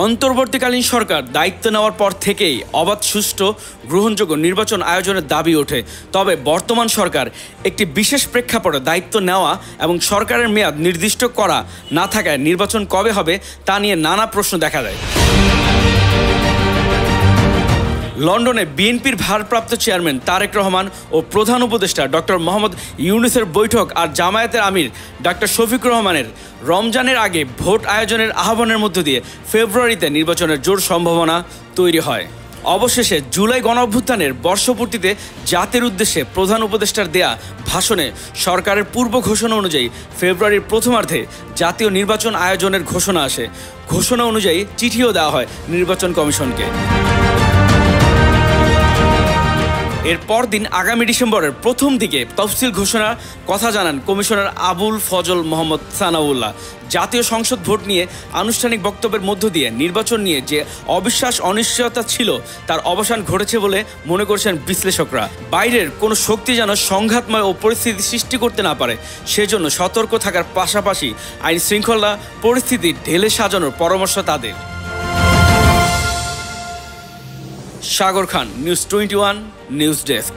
অন্তর্বর্তীকালীন সরকার দায়িত্ব নেওয়ার পর থেকেই অবাধ, সুষ্ঠু, গ্রহণযোগ্য নির্বাচন আয়োজনের দাবি ওঠে। তবে বর্তমান সরকার একটি বিশেষ প্রেক্ষাপটে দায়িত্ব নেওয়া এবং সরকারের মেয়াদ নির্দিষ্ট করা না থাকায় নির্বাচন কবে হবে তা নিয়ে নানা প্রশ্ন দেখা দেয়। লন্ডনে বিএনপির ভারপ্রাপ্ত চেয়ারম্যান তারেক রহমান ও প্রধান উপদেষ্টা ডক্টর মোহাম্মদ ইউনূসের বৈঠক আর জামায়াতের আমির ডাক্তার শফিকুর রহমানের রমজানের আগে ভোট আয়োজনের আহ্বানের মধ্য দিয়ে ফেব্রুয়ারিতে নির্বাচনের জোর সম্ভাবনা তৈরি হয়। অবশেষে জুলাই গণঅভ্যুত্থানের বর্ষপূর্তিতে জাতির উদ্দেশ্যে প্রধান উপদেষ্টার দেয়া ভাষণে সরকারের পূর্ব ঘোষণা অনুযায়ী ফেব্রুয়ারির প্রথমার্ধে জাতীয় নির্বাচন আয়োজনের ঘোষণা আসে। ঘোষণা অনুযায়ী চিঠিও দেওয়া হয় নির্বাচন কমিশনকে। এর পরদিন আগামী ডিসেম্বরের প্রথম দিকে তফসিল ঘোষণার কথা জানান কমিশনার আবুল ফজল মোহাম্মদ সানাউল্লাহ। জাতীয় সংসদ ভোট নিয়ে আনুষ্ঠানিক বক্তব্যের মধ্য দিয়ে নির্বাচন নিয়ে যে অবিশ্বাস, অনিশ্চয়তা ছিল তার অবসান ঘটেছে বলে মনে করছেন বিশ্লেষকরা। বাইরের কোনো শক্তি যেন সংঘাতময় ও পরিস্থিতি সৃষ্টি করতে না পারে, সেজন্য সতর্ক থাকার পাশাপাশি আইন শৃঙ্খলা পরিস্থিতি ঢেলে সাজানোর পরামর্শ তাদের। সাগর খান, নিউজ 21 নিউজ ডেস্ক।